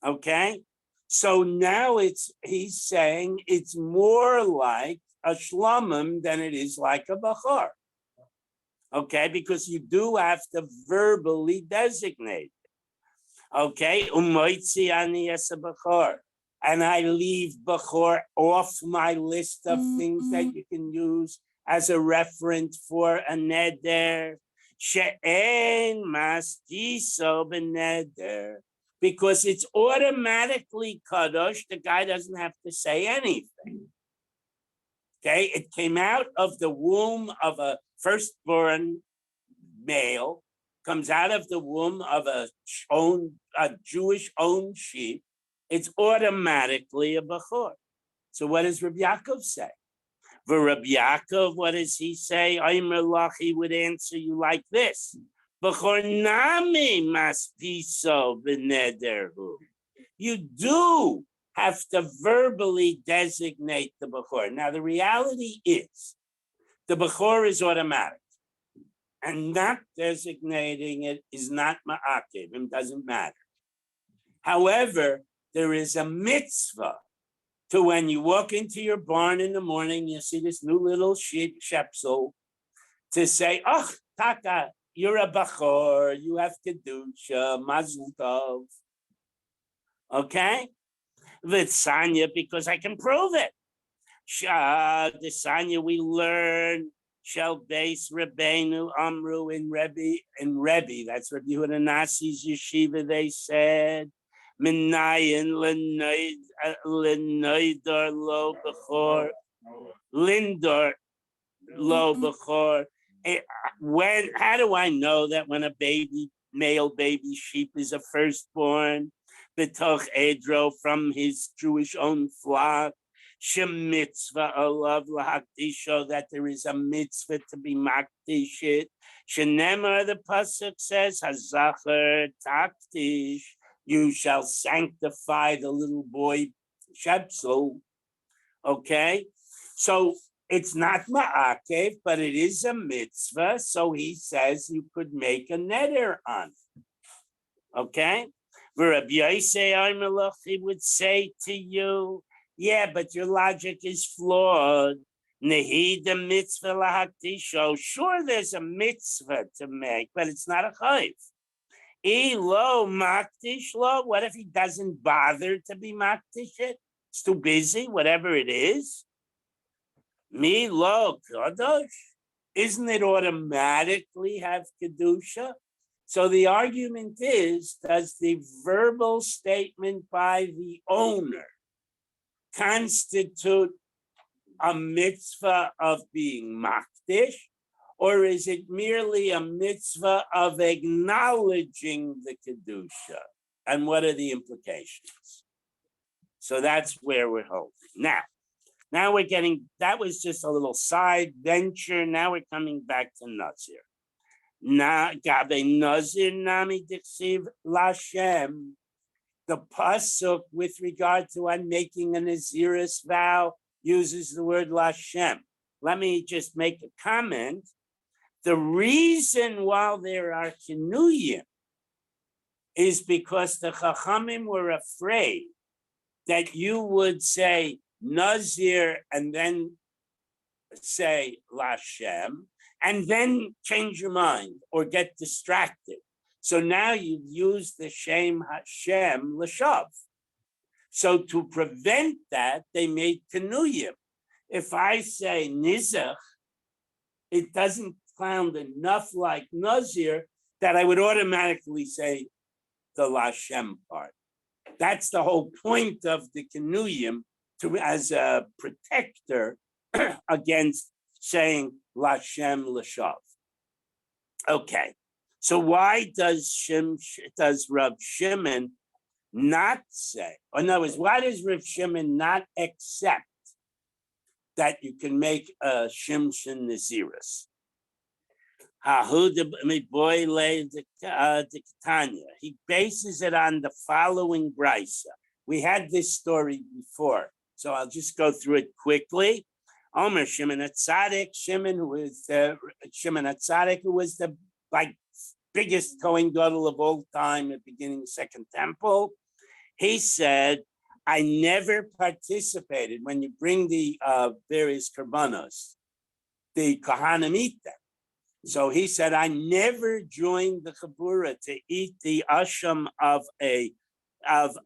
Okay? So now he's saying it's more like a shlamim than it is like a bachar. Okay? Because you do have to verbally designate it. Okay? Umoitzi ani es a bachar. And I leave bachar off my list of things that you can use as a reference for a neder, she'en mastiso b'neder, because it's automatically kadosh. The guy doesn't have to say anything. Okay, it came out of the womb of a firstborn male, comes out of the womb of a Jewish-owned sheep. It's automatically a bachor. So what does Rabbi Yaakov say? For Rabbi Yaakov, what does he say? He would answer you like this. You do have to verbally designate the Bechor. Now, the reality is the Bechor is automatic. And not designating it is not ma'akev. It doesn't matter. However, there is a mitzvah to when you walk into your barn in the morning, you see this new little sheep shepsel, to say, oh, Taka, you're a bachor, you have kedusha, mazel tov. Okay? V'tzanya, because I can prove it. The Sanya we learn, shall base Rebbeinu Amru in Rebbe, that's Rabbi Yehuda Nasi's yeshiva, they said, Minayin l'noidar lo b'chor, lindar lo b'chor. How do I know that when a male baby sheep is a firstborn, b'toch edro, from his Jewish-owned flock, shemitzvah alav lahakdisho, that there is a mitzvah to be makdish it. Shenemar, the pasuk says, hazacher takdish, you shall sanctify the little boy shepsel. Okay, so it's not ma'akev, but it is a mitzvah. So he says you could make a neder on it. Okay, Rabbi Yosei he would say to you, yeah, but your logic is flawed. Nehida mitzvah lahakdisho. Sure, there's a mitzvah to make, but it's not a chayv. Lo makdish lo. What if he doesn't bother to be makdish it? It's too busy, whatever it is. Mi lo kadosh. Isn't it automatically have kedusha? So the argument is, does the verbal statement by the owner constitute a mitzvah of being makdish? Or is it merely a mitzvah of acknowledging the kedusha? And what are the implications? So that's where we're holding. Now we're getting, that was just a little side venture. Now we're coming back to Nazir. Na gabe Nazir nami diksiv lashem. The pasuk with regard to one making a Naziris vow uses the word lashem. Let me just make a comment. The reason why there are kinuyim is because the Chachamim were afraid that you would say Nazir and then say Lashem and then change your mind or get distracted. So now you've used the Shem Hashem Lashav. So to prevent that, they made Kanuyim. If I say Nizach, it doesn't sound enough like Nazir that I would automatically say the Lashem part. That's the whole point of the Kanuyim, as a protector against saying Lashem Lashav. Okay, so why does Rav Shimon not say, or in other words, why does Rav Shimon not accept that you can make a Shimshon Naziris? He bases it on the following brisa. We had this story before, so I'll just go through it quickly. Omer Shimon HaTzadik, Shimon HaTzadik, who was the biggest Kohen Gadol of all time at the beginning of the Second Temple. He said, I never participated when you bring the various karbanos, the Kohanim eat them. So he said, I never joined the Chabura to eat the asham of a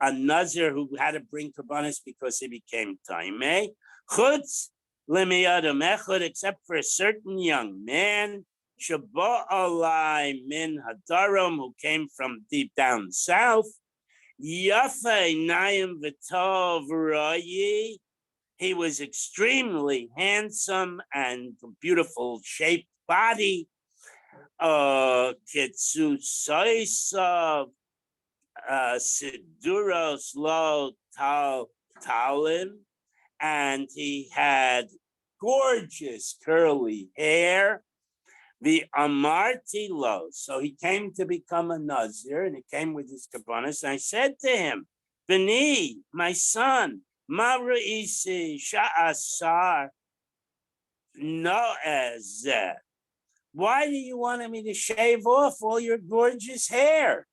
Nazir who had to bring karbanos because he became taimei. Chutz lemiyadam echad, except for a certain young man, shaba alai min hadarom, who came from deep down south. Yafa nayim v'tov rayi. He was extremely handsome and beautiful shaped body. Ketsusaisa siduros lo talim, and he had gorgeous curly hair. The Amarti lo, so he came to become a Nazir, and he came with his kabbanis. And I said to him, Beni, my son, ma re'isi sha'asar no'ezeh. Why do you want me to shave off all your gorgeous hair?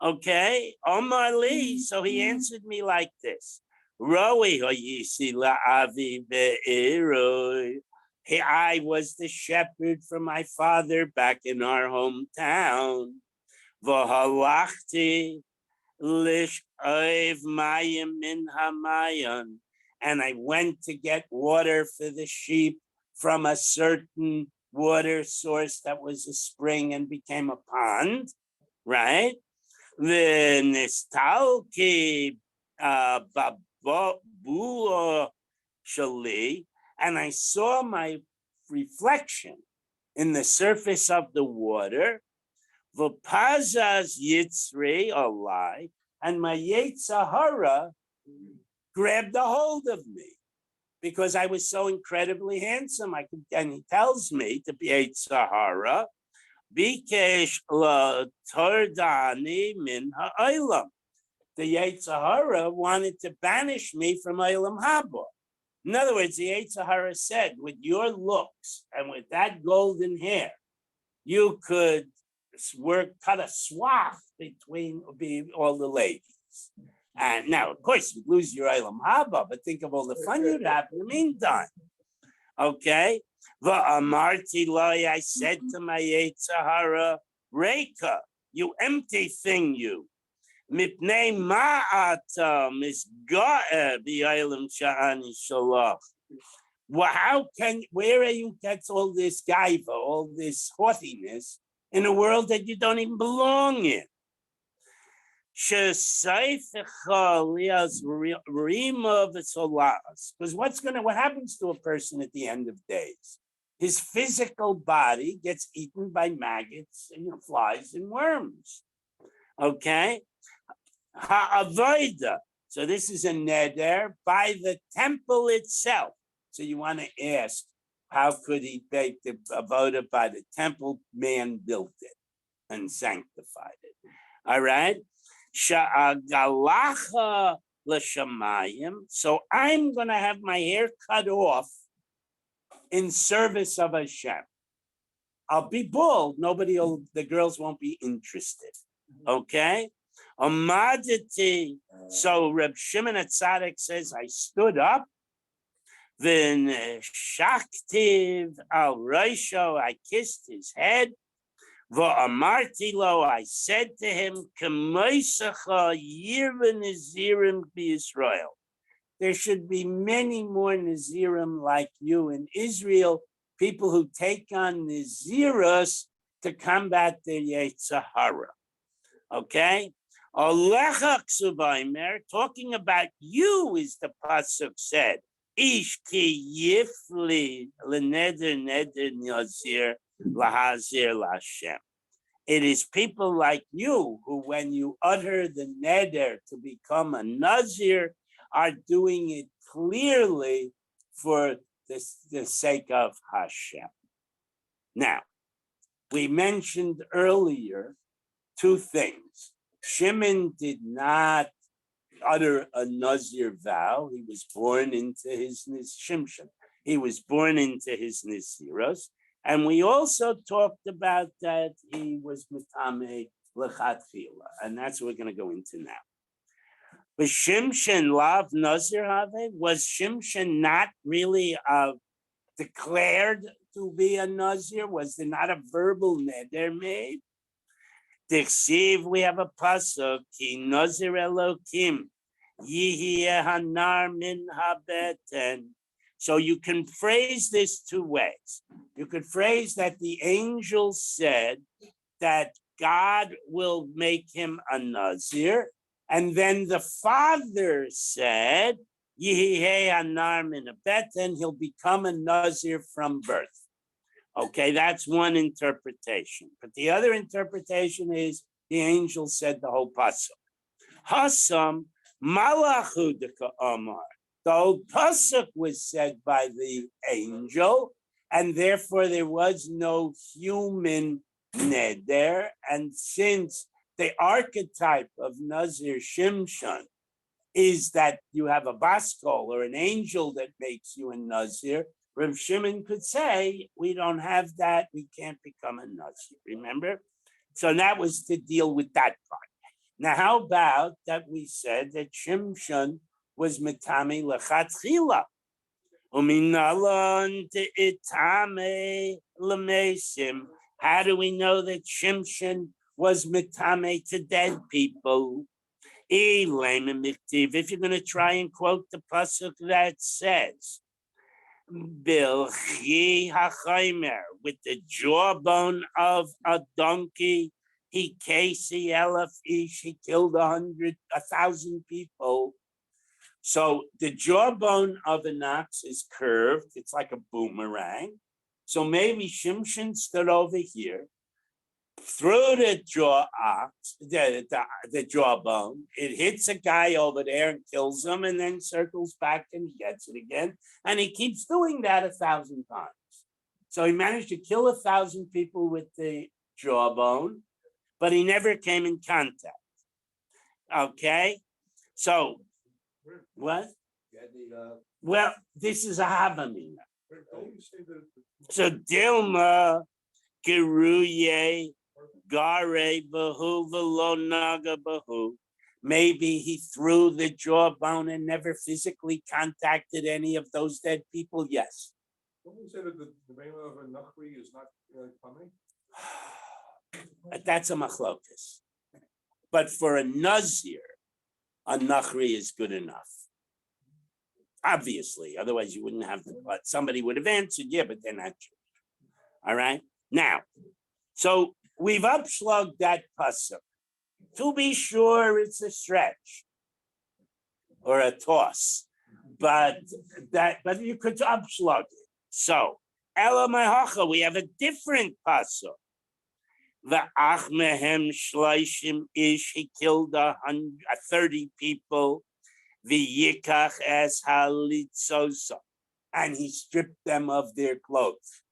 Okay, Omar Li. So he answered me like this: Roi hoyisi la'avi be'iroi. I was the shepherd for my father back in our hometown. V'halachti lish'oiv mayim min hamayon. And I went to get water for the sheep from a certain water source that was a spring and became a pond, right? The nistalki babuo shali, and I saw my reflection in the surface of the water. V'pazaz yitzri alai, and my Yetzirah grabbed a hold of me because I was so incredibly handsome. And he tells me to be Yetzirah, bikesh la tordani min ha'olam. The Yetzirah wanted to banish me from Olam Haba. In other words, the Yetzirah said, with your looks and with that golden hair, you could cut a swath between all the ladies. And now, of course, you'd lose your Olam Haba, but think of all the fun you'd have in the meantime. Okay? V'amarti loy, I said to my Yetzirah, Reika, you empty thing, you. Mipnei ma'ata misga'eh b'aylam sha'ani shalach. Well, where are you get all this gaiva, all this haughtiness in a world that you don't even belong in? Because what happens to a person at the end of days? His physical body gets eaten by maggots, flies and worms. Okay? ha'avoda. So this is a neder by the temple itself. So you want to ask, how could he make the avoda by the temple? Man built it and sanctified it. All right. Sha'agalacha l'shamayim. So I'm going to have my hair cut off in service of Hashem. I'll be bald. The girls won't be interested. Okay. Amaditi. So Reb Shimon HaTzadik says, I stood up. Then shaktiv al Raisho, I kissed his head. Va'amarti lo, I said to him, K'moisacha yirva nazirim b'Yisrael. There should be many more nazirim like you in Israel, people who take on nazirus to combat the Yetzer Hara. Okay? Alecha ksuvaymer, talking about you, is the pasuk said. Ish ki yifli leneder neder nazir lahazir lashem. It is people like you who, when you utter the neder to become a nazir, are doing it clearly for the sake of Hashem. Now, we mentioned earlier two things. Shimon did not utter a nazir vow. He was born into his Shimshon. He was born into his naziros. And we also talked about that he was mitame lechatchila, and that's what we're going to go into now. But Shimshon lav nazir have, was Shimshon not really declared to be a nazir? Was there not a verbal neder made? Dichsiv, we have a pasuk, ki nazir elokim, yihye hanar min habeten. So you can phrase this two ways. You could phrase that the angel said that God will make him a nazir, and then the father said, yihye hanar min habeten, he'll become a nazir from birth. Okay, that's one interpretation. But the other interpretation is the angel said the whole pasuk. Hasam malachu deka amar. The whole pasuk was said by the angel, and therefore there was no human neder. And since the archetype of Nazir Shimshon is that you have a baskol or an angel that makes you a Nazir, Reb Shimon could say, we don't have that, we can't become a Nazir, remember? So that was to deal with that part. Now, how about that we said that Shimshon was mitame lechatchila? Uminalon te'itame lemesim. How do we know that Shimshon was mitame to dead people? If you're going to try and quote the pasuk that says, Bilchi hachaymer, with the jawbone of a donkey, he casey elef ish, he killed 1,000 people. So the jawbone of an ox is curved, it's like a boomerang. So maybe Shimshon stood over here, through the the jawbone, it hits a guy over there and kills him, and then circles back and gets it again. And he keeps doing that 1,000 times. So he managed to kill 1,000 people with the jawbone, but he never came in contact. Okay? So, what? Well, this is a Havamina. So Dilma, Geruye, Gare Bahu Velo Naga Bahu. Maybe he threw the jawbone and never physically contacted any of those dead people. Yes. Don't we say that the name of a nachri is not funny? That's a machlokas. But for a nazir, a nachri is good enough. Obviously, otherwise you wouldn't have to. But somebody would have answered, yeah, but they're not Jewish. All right. Now, so we've upslugged that pasuk. To be sure, it's a stretch or a toss, but you could upslug it. So, Ela Mahacha, we have a different pasuk. V'ach mehem shloishim ish, he killed 30 people. V'yikach es halitzosa, and he stripped them of their clothes.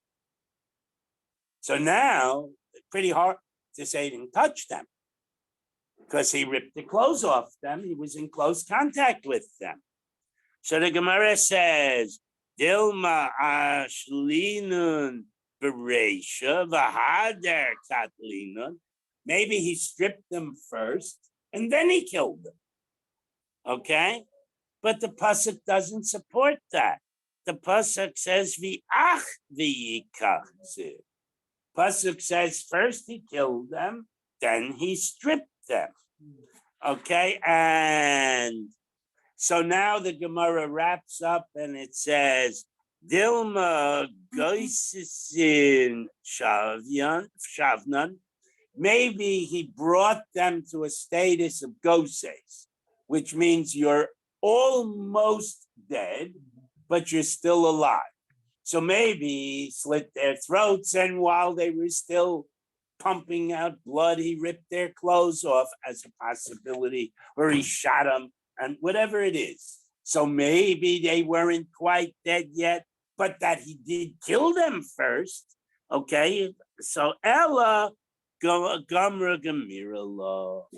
So now, pretty hard to say he didn't touch them, because he ripped the clothes off them. He was in close contact with them. So the Gemara says, Dilma ashlinun bereisha v'hader katlinun. Maybe he stripped them first and then he killed them. Okay? But the pasuk doesn't support that. The pasuk says v'ach v'yikach. Pasuk says first he killed them, then he stripped them. Okay, and so now the Gemara wraps up and it says, Dilma goisisin shavnan. Maybe he brought them to a status of goses, which means you're almost dead, but you're still alive. So maybe he slit their throats, and while they were still pumping out blood, he ripped their clothes off as a possibility, or he shot them, and whatever it is. So maybe they weren't quite dead yet, but that he did kill them first. Okay, so Ella Gamra Gamira law.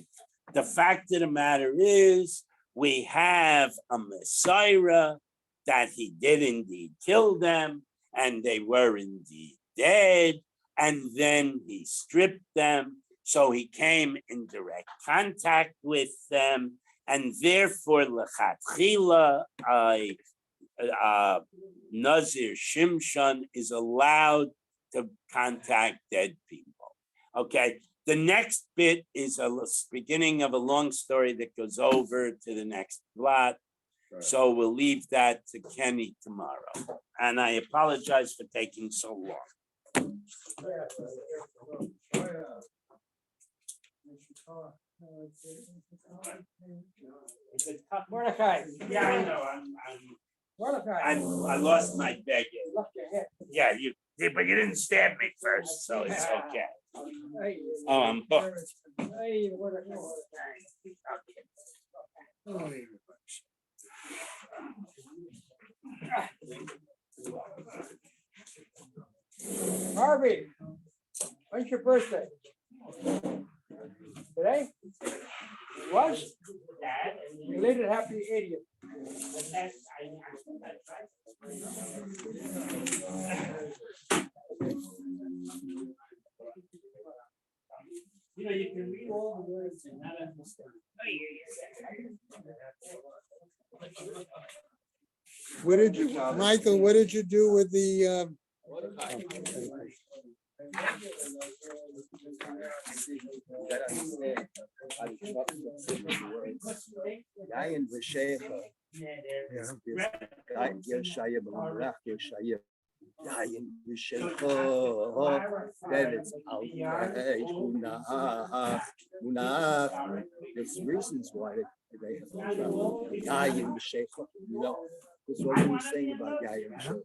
The fact of the matter is, we have a Messiah that he did indeed kill them, and they were indeed dead, and then he stripped them, so he came in direct contact with them, and therefore lechatchila, Nazir Shimshon is allowed to contact dead people. Okay, the next bit is a beginning of a long story that goes over to the next blot. So we'll leave that to Kenny tomorrow. And I apologize for taking so long. Mordecai. Yeah, I know. Mordecai. I lost my bag. Left your head. Yeah, you did, but you didn't stab me first, so it's okay. Hey. Oh, I'm booked. Hey, Mordecai. Harvey, when's your birthday? Today? It was? Related happy 80th. You know, you can read all the words and not understand. What did you, Michael, what did you do with the, Yayin v'shecha. Yeshaya b'lamrach Yeshaya. Yayin v'shecha. Then it's unah. There's reasons why they have Yayin v'shecha. You know, that's what we were saying about Yayin v'shecha.